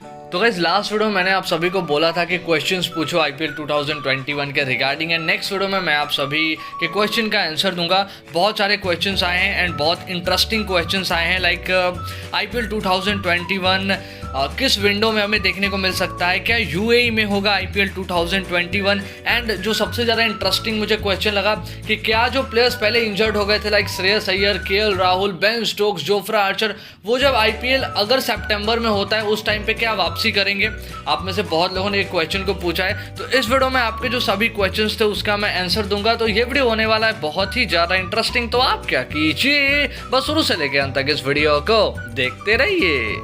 तो guys last video में मैंने आप सभी को बोला था कि क्वेश्चंस पूछो आईपीएल 2021 के रिगार्डिंग एंड नेक्स्ट वीडियो में मैं आप सभी के क्वेश्चन का आंसर दूंगा। बहुत सारे क्वेश्चंस आए हैं एंड बहुत इंटरेस्टिंग क्वेश्चंस आए हैं लाइक आईपीएल 2021 किस विंडो में हमें देखने को मिल सकता है, क्या यूएई में होगा आईपीएल 2021 एंड जो सबसे ज़्यादा इंटरेस्टिंग मुझे क्वेश्चन लगा कि क्या जो प्लेयर्स पहले इंजर्ड हो गए थे like Shreyas Iyer, KL Rahul, Ben Stokes, Jofra Archer, वो जब आईपीएल अगर सितंबर में होता है उस टाइम पे क्या वापसी करेंगे। आप में से बहुत लोगों ने एक क्वेश्चन को पूछा है, तो इस वीडियो में आपके जो सभी क्वेश्चंस थे उसका मैं आंसर दूंगा। तो ये वीडियो होने वाला है बहुत ही ज़्यादा इंटरेस्टिंग। तो आप क्या कीजिए, बस शुरू से लेकर अंत तक इस वीडियो को देखते रहिए।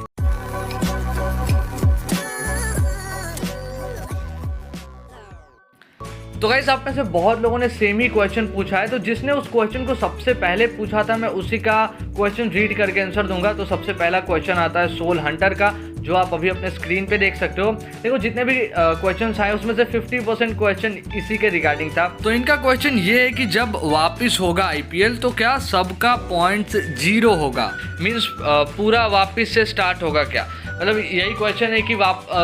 तो गाइस आप में से बहुत लोगों ने सेम ही क्वेश्चन पूछा है, तो जिसने उस क्वेश्चन को सबसे पहले पूछा था मैं उसी का क्वेश्चन रीड करके आंसर दूंगा। तो सबसे पहला क्वेश्चन आता है सोल हंटर का, जो आप अभी अपने स्क्रीन पे देख सकते हो। देखो जितने भी क्वेश्चंस आए उसमें से 50% क्वेश्चन इसी के रिगार्डिंग था। तो इनका क्वेश्चन ये है कि जब वापस होगा आईपीएल तो क्या सबका पॉइंट्स 0 होगा, मींस पूरा वापस से स्टार्ट होगा क्या, मतलब यही क्वेश्चन है कि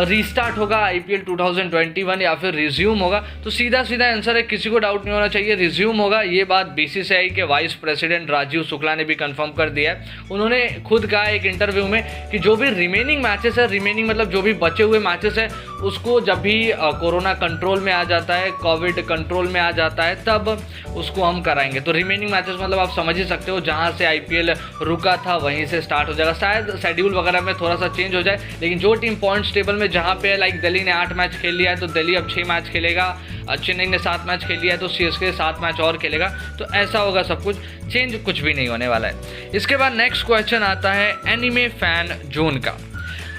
रीस्टार्ट होगा आईपीएल 2021 या फिर रिज्यूम होगा। तो सीधा सीधा आंसर है, किसी को डाउट नहीं होना चाहिए, रिज्यूम होगा। ये बात बीसीसीआई के वाइस प्रेसिडेंट राजीव शुक्ला ने भी कंफर्म कर दिया है। उन्होंने खुद कहा एक इंटरव्यू में कि जो भी रिमेनिंग मैचेस है, रिमेनिंग मतलब जो भी बचे हुए मैचेस है, उसको जब भी कोरोना कंट्रोल में आ जाता है, कोविड कंट्रोल में आ जाता है, तब उसको हम कराएंगे। तो रिमेनिंग मैचेस मतलब आप समझ ही सकते हो, जहाँ से आईपीएल रुका था वहीं से स्टार्ट हो जाएगा। शायद शेड्यूल वगैरह में थोड़ा सा चेंज हो जाए, लेकिन जो टीम पॉइंट्स टेबल में जहाँ पे है, लाइक दिल्ली ने 8 मैच खेल लिया है तो दिल्ली अब 6 मैच खेलेगा, चेन्नई ने 7 मैच खेल लिया है तो सीएसके 7 मैच और खेलेगा। तो ऐसा होगा सब कुछ, चेंज कुछ भी नहीं होने वाला है। इसके बाद नेक्स्ट क्वेश्चन आता है एनिमे फैन जोन का।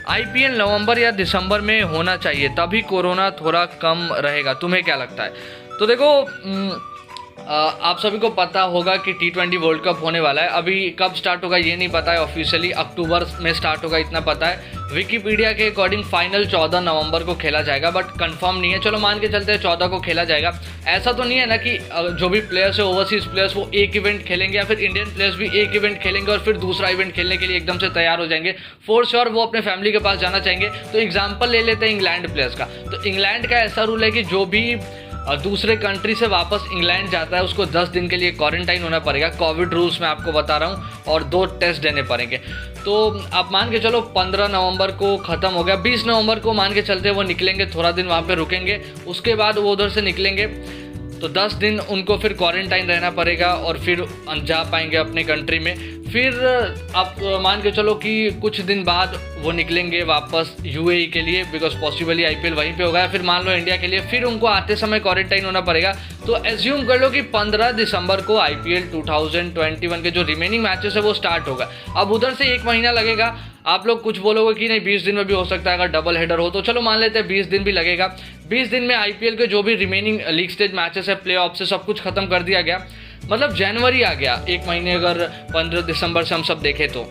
आईपीएल नवंबर या दिसंबर में होना चाहिए, तभी कोरोना थोड़ा कम रहेगा, तुम्हें क्या लगता है? तो देखो आप सभी को पता होगा कि T20 वर्ल्ड कप होने वाला है। अभी कब स्टार्ट होगा ये नहीं पता है, ऑफिशियली अक्टूबर में स्टार्ट होगा इतना पता है। विकीपीडिया के अकॉर्डिंग फाइनल 14 नवंबर को खेला जाएगा, बट कंफर्म नहीं है। चलो मान के चलते हैं 14 को खेला जाएगा। ऐसा तो नहीं है ना कि जो भी प्लेयर्स है ओवरसीज प्लेयर्स वो एक इवेंट खेलेंगे या फिर इंडियन प्लेयर्स भी एक इवेंट खेलेंगे और फिर दूसरा इवेंट खेलने के लिए एकदम से तैयार हो जाएंगे। फॉर श्योर वो अपने फैमिली के पास जाना चाहेंगे। तो एग्जाम्पल ले लेते हैं इंग्लैंड प्लेयर्स का। तो इंग्लैंड का ऐसा रूल है कि जो भी दूसरे कंट्री से वापस इंग्लैंड जाता है उसको 10 दिन के लिए क्वारंटाइन होना पड़ेगा, कोविड रूल्स में आपको बता रहा हूँ, और 2 टेस्ट देने पड़ेंगे। तो आप मान के चलो 15 नवंबर को ख़त्म हो गया, 20 नवंबर को मान के चलते वो निकलेंगे, थोड़ा दिन वहाँ पे रुकेंगे, उसके बाद वो उधर से निकलेंगे तो 10 दिन उनको फिर क्वारंटाइन रहना पड़ेगा और फिर जा पाएंगे अपने कंट्री में। फिर आप मान के चलो कि कुछ दिन बाद वो निकलेंगे वापस यूएई के लिए, बिकॉज पॉसिबली आईपीएल वहीं पे होगा। फिर मान लो इंडिया के लिए, फिर उनको आते समय क्वारंटाइन होना पड़ेगा। तो एज्यूम कर लो कि 15 दिसंबर को आईपीएल 2021 के जो रिमेनिंग मैचेस है वो स्टार्ट होगा। अब उधर से 1 महीना लगेगा। आप लोग कुछ बोलोगे कि नहीं 20 दिन में भी हो सकता है, अगर डबल हेडर हो तो चलो मान लेते हैं 20 दिन भी लगेगा। 20 दिन में आईपीएल के जो भी रिमेनिंग लीग स्टेज मैचेस है, प्ले ऑफ से सब कुछ खत्म कर दिया गया, मतलब जनवरी आ गया। 1 महीने अगर 15 दिसंबर से हम सब देखें तो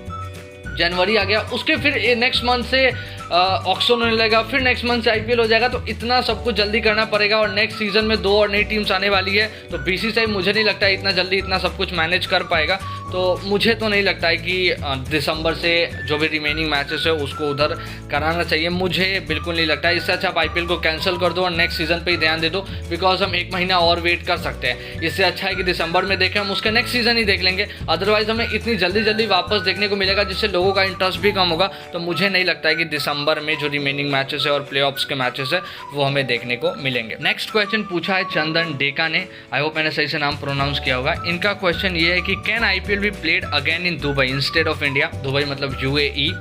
जनवरी आ गया। उसके फिर नेक्स्ट मंथ से ऑक्शन होने लगेगा, फिर नेक्स्ट मंथ से आईपीएल हो जाएगा। तो इतना सब कुछ जल्दी करना पड़ेगा और नेक्स्ट सीजन में 2 और नई टीम्स आने वाली है। तो बीसीसीआई मुझे नहीं लगता है इतना जल्दी इतना सब कुछ मैनेज कर पाएगा। तो मुझे तो नहीं लगता है कि दिसंबर से जो भी रिमेनिंग मैचेस है उसको उधर कराना चाहिए, मुझे बिल्कुल नहीं लगता है। इससे अच्छा आप आईपीएल को कैंसिल कर दो और नेक्स्ट सीजन पे ही ध्यान दे दो, बिकॉज हम 1 महीना और वेट कर सकते हैं। इससे अच्छा है कि दिसंबर में देखें, हम उसके नेक्स्ट सीजन ही देख लेंगे। अदरवाइज हमें इतनी जल्दी वापस देखने को मिलेगा जिससे लोगों का इंटरेस्ट भी कम होगा। तो मुझे नहीं लगता है कि दिसंबर में जो रिमेनिंग मैचेस है और प्लेऑफ्स के मैचेस है वो हमें देखने को मिलेंगे। नेक्स्ट क्वेश्चन पूछा है चंदन डेका ने, आई होप मैंने सही से नाम प्रोनाउंस किया होगा। इनका क्वेश्चन ये है कि can IPL be played again in Dubai instead of India? Dubai मतलब यूएई।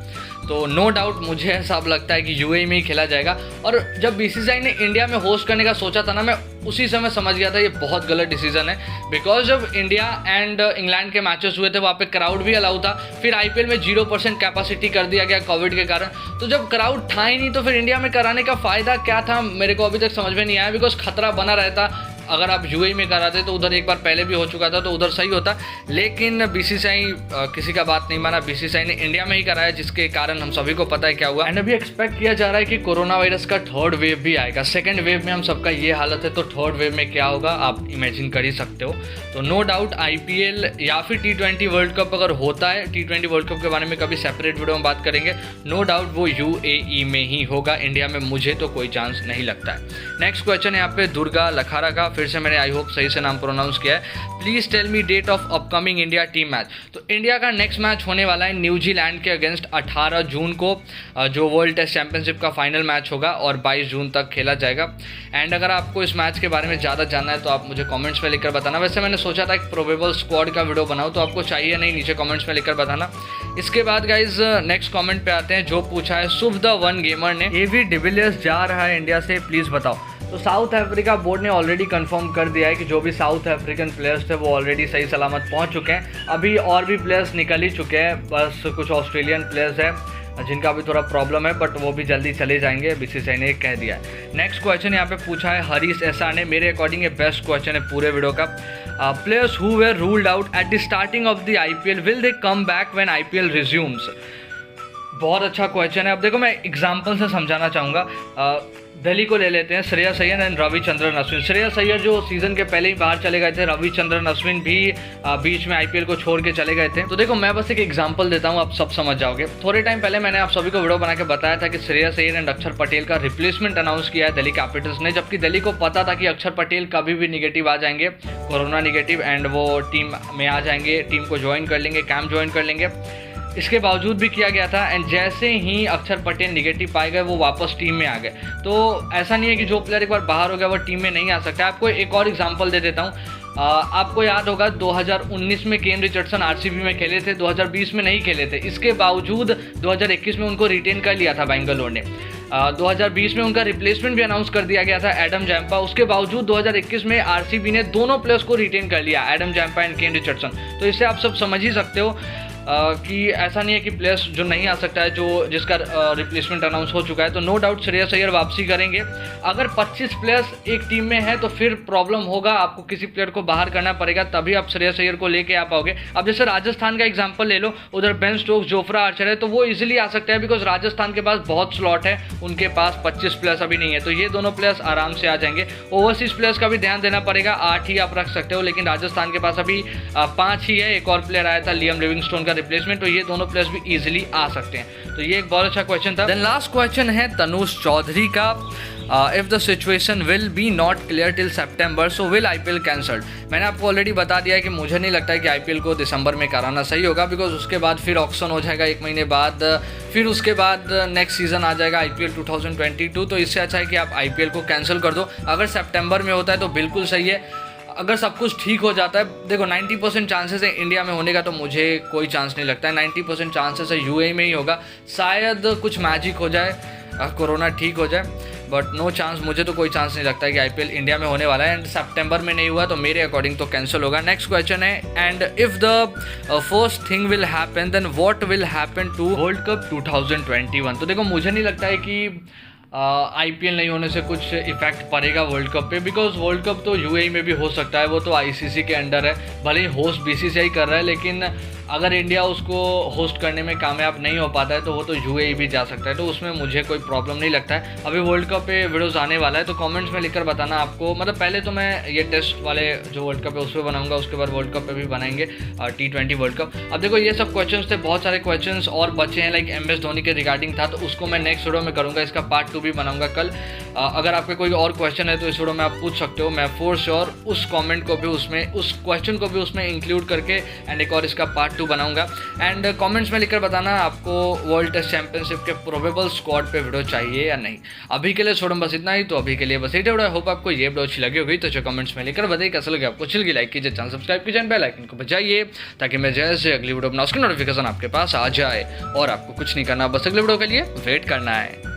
तो नो डाउट मुझे ऐसा अब लगता है कि यूएई में ही खेला जाएगा। और जब बीसीसीआई ने इंडिया में होस्ट करने का सोचा था ना, मैं उसी समय समझ गया था ये बहुत गलत डिसीजन है। बिकॉज जब इंडिया एंड इंग्लैंड के मैचेस हुए थे वहाँ पे क्राउड भी अलाउ था, फिर आईपीएल में 0% कैपेसिटी कर दिया गया कोविड के कारण। तो जब क्राउड था ही नहीं तो फिर इंडिया में कराने का फ़ायदा क्या था, मेरे को अभी तक समझ में नहीं आया। बिकॉज खतरा बना रहता, अगर आप यूएई में कराते तो उधर एक बार पहले भी हो चुका था तो उधर सही होता, लेकिन बीसीसीआई किसी का बात नहीं माना, बीसीसीआई ने इंडिया में ही कराया, जिसके कारण हम सभी को पता है क्या हुआ। एंड अभी एक्सपेक्ट किया जा रहा है कि कोरोना वायरस का थर्ड वेव भी आएगा। सेकेंड वेव में हम सबका ये हालत है तो थर्ड वेव में क्या होगा आप इमेजिन कर ही सकते हो। तो नो डाउट आईपीएल या फिर T20 वर्ल्ड कप अगर होता है, T20 वर्ल्ड कप के बारे में कभी सेपरेट वीडियो में बात करेंगे, नो डाउट वो यूएई में ही होगा। इंडिया में मुझे तो कोई चांस नहीं लगता है। नेक्स्ट क्वेश्चन यहाँ पे दुर्गा लखारा का, फिर से मैंने आई होप सही से नाम प्रोनाउंस किया है। Please tell me date of upcoming India team match. तो इंडिया का नेक्स्ट मैच होने वाला है न्यूजीलैंड के अगेंस्ट 18 जून को, जो वर्ल्ड टेस्ट चैंपियनशिप का फाइनल मैच होगा और 22 जून तक खेला जाएगा। एंड अगर आपको इस मैच के बारे में ज़्यादा जानना है तो आप मुझे कमेंट्स में लिखकर बताना। वैसे मैंने सोचा था एक प्रोबेबल स्क्वाड का वीडियो बनाऊँ, तो आपको चाहिए नहीं, नीचे कमेंट्स में लिखकर बताना। इसके बाद गाइज नेक्स्ट कमेंट पे आते हैं जो पूछा है शुभ द वन गेमर ने, एवी डिविलियर्स जा रहा है इंडिया से, प्लीज़ बताओ। तो साउथ अफ्रीका बोर्ड ने ऑलरेडी कंफर्म कर दिया है कि जो भी साउथ अफ्रीकन प्लेयर्स थे वो ऑलरेडी सही सलामत पहुंच चुके हैं। अभी और भी प्लेयर्स निकल ही चुके हैं, बस कुछ ऑस्ट्रेलियन प्लेयर्स हैं जिनका भी थोड़ा प्रॉब्लम है, बट वो भी जल्दी चले जाएंगे, बीसीसीआई ने कह दिया है। नेक्स्ट क्वेश्चन यहाँ पे पूछा है हरीश एसआर ने, मेरे अकॉर्डिंग ये बेस्ट क्वेश्चन है पूरे वीडियो का। Players who were ruled out at the starting of the IPL will they come back when IPL resumes. बहुत अच्छा क्वेश्चन है। अब देखो मैं एग्जाम्पल से समझाना चाहूँगा। दिल्ली को ले लेते हैं, श्रेयस अय्यर एंड रविचंद्रन अश्विन। श्रेयस अय्यर जो सीजन के पहले ही बाहर चले गए थे, रविचंद्रन अश्विन भी बीच में आईपीएल को छोड़ के चले गए थे। तो देखो मैं बस एक एग्जांपल देता हूं, आप सब समझ जाओगे। थोड़े टाइम पहले मैंने आप सभी को वीडियो बना के बताया था कि श्रेयस अय्यर एंड अक्षर पटेल का रिप्लेसमेंट अनाउंस किया है दिल्ली कैपिटल्स ने, जबकि दिल्ली को पता था कि अक्षर पटेल कभी भी निगेटिव आ जाएंगे, कोरोना निगेटिव, एंड वो टीम में आ जाएंगे, टीम को ज्वाइन कर लेंगे, कैंप ज्वाइन कर लेंगे। इसके बावजूद भी किया गया था, एंड जैसे ही अक्षर पटेल निगेटिव पाए गए वो वापस टीम में आ गए। तो ऐसा नहीं है कि जो प्लेयर एक बार बाहर हो गया वो टीम में नहीं आ सकता। आपको एक और एग्जांपल दे देता हूँ। आपको याद होगा 2019 में केन रिचर्डसन आरसीबी में खेले थे, 2020 में नहीं खेले थे। इसके बावजूद 2021 में उनको रिटेन कर लिया था बैंगलोर ने। 2020 में उनका रिप्लेसमेंट भी अनाउंस कर दिया गया था, एडम जैम्पा। उसके बावजूद 2021 में आरसीबी ने दोनों प्लेयर्स को रिटेन कर लिया, Adam Zampa and Kane Richardson. तो इससे आप सब समझ ही सकते हो कि ऐसा नहीं है कि प्लेयर्स जो नहीं आ सकता है, जो जिसका रिप्लेसमेंट अनाउंस हो चुका है। तो नो डाउट श्रेयस अय्यर वापसी करेंगे। अगर 25 प्लेयर्स एक टीम में है तो फिर प्रॉब्लम होगा, आपको किसी प्लेयर को बाहर करना पड़ेगा, तभी आप श्रेयस अय्यर को लेके आ पाओगे। अब जैसे राजस्थान का एग्जांपल ले लो, उधर बेन स्टोक्स, जोफ्रा आर्चर है, तो वो इजीली आ सकते हैं बिकॉज राजस्थान के पास बहुत स्लॉट है, उनके पास 25 प्लेयर्स अभी नहीं है, तो ये दोनों प्लेयर्स आराम से आ जाएंगे। ओवरसीज प्लेयर्स का भी ध्यान देना पड़ेगा, 8 ही आप रख सकते हो, लेकिन राजस्थान के पास अभी 5 ही है। एक और प्लेयर आया था लियम लिविंगस्टोन का रिप्लेसमेंट, तो ये दोनों प्लेयर्स भी इजीली आ सकते हैं। तो ये एक बहुत अच्छा क्वेश्चन था। देन लास्ट क्वेश्चन है तनुष चौधरी का, if the situation will be not clear till September so will IPL cancelled. मैंने आपको ऑलरेडी बता दिया है कि मुझे नहीं लगता है कि आईपीएल को दिसंबर में कराना सही होगा, बिकॉज उसके बाद फिर ऑक्शन हो जाएगा 1 महीने बाद, फिर उसके बाद नेक्स्ट सीजन आ जाएगा आईपीएल 2022। तो इससे अच्छा है कि आप आईपीएल को कैंसिल कर दो। अगर सितंबर में होता है तो बिल्कुल सही है। अगर सब कुछ ठीक हो जाता है, देखो 90% चांसेस है इंडिया में होने का, तो मुझे कोई चांस नहीं लगता है। 90% चांसेस है यूएई में ही होगा, शायद कुछ मैजिक हो जाए, कोरोना ठीक हो जाए, बट नो चांस, मुझे तो कोई चांस नहीं लगता है कि आईपीएल इंडिया में होने वाला है। एंड सितंबर में नहीं हुआ तो मेरे अकॉर्डिंग तो कैंसिल होगा। नेक्स्ट क्वेश्चन है, and if the first thing will happen then what will happen to world cup 2021। तो देखो मुझे नहीं लगता है कि आईपीएल नहीं होने से कुछ इफेक्ट पड़ेगा वर्ल्ड कप पे, बिकॉज वर्ल्ड कप तो यूएई में भी हो सकता है, वो तो आईसीसी के अंडर है, भले ही होस्ट बीसीसीआई कर रहा है, लेकिन अगर इंडिया उसको होस्ट करने में कामयाब नहीं हो पाता है तो वो तो यूएई भी जा सकता है, तो उसमें मुझे कोई प्रॉब्लम नहीं लगता है। अभी वर्ल्ड कप पे वीडियोस आने वाला है, तो कमेंट्स में लिखकर बताना आपको, मतलब पहले तो मैं ये टेस्ट वाले जो वर्ल्ड कप है उस पर बनाऊंगा, उसके बाद वर्ल्ड कप पे भी बनाएंगे T20 वर्ल्ड कप। अब देखो ये सब क्वेश्चंस थे, बहुत सारे क्वेश्चंस और बचे हैं, लाइक MS धोनी के रिगार्डिंग था, तो उसको मैं नेक्स्ट वीडियो में करूँगा, इसका पार्ट 2 भी बनाऊंगा कल। अगर आपके कोई और क्वेश्चन है तो इस वीडियो में आप पूछ सकते हो, मैं फॉर श्योर उस कॉमेंट को भी उसमें, उस क्वेश्चन को भी उसमें इंक्लूड करके एंड एक और इसका पार्ट 2 बनाऊंगा। एंड कमेंट्स में लिखकर बताना आपको वर्ल्ड टेस्ट चैंपियनशिप के प्रोबेबल स्क्वाड पे वीडियो चाहिए या नहीं। अभी के लिए छोड़ो बस इतना ही, तो अभी के लिए बस इतना वीडियो। होप आपको ये वीडियो अच्छी लगी होगी, तो जो कमेंट्स में लिखकर बताइए कैसा लगे आपको। अच्छी लगी लाइक कीजिए, चैनल सब्सक्राइब कीजिए, बेल आइकन को बजाइए, ताकि मैं जैसे अगली वीडियो बनाऊं उसकी नोटिफिकेशन आपके पास आ जाए। और आपको कुछ नहीं करना, बस अगली वीडियो के लिए वेट करना है।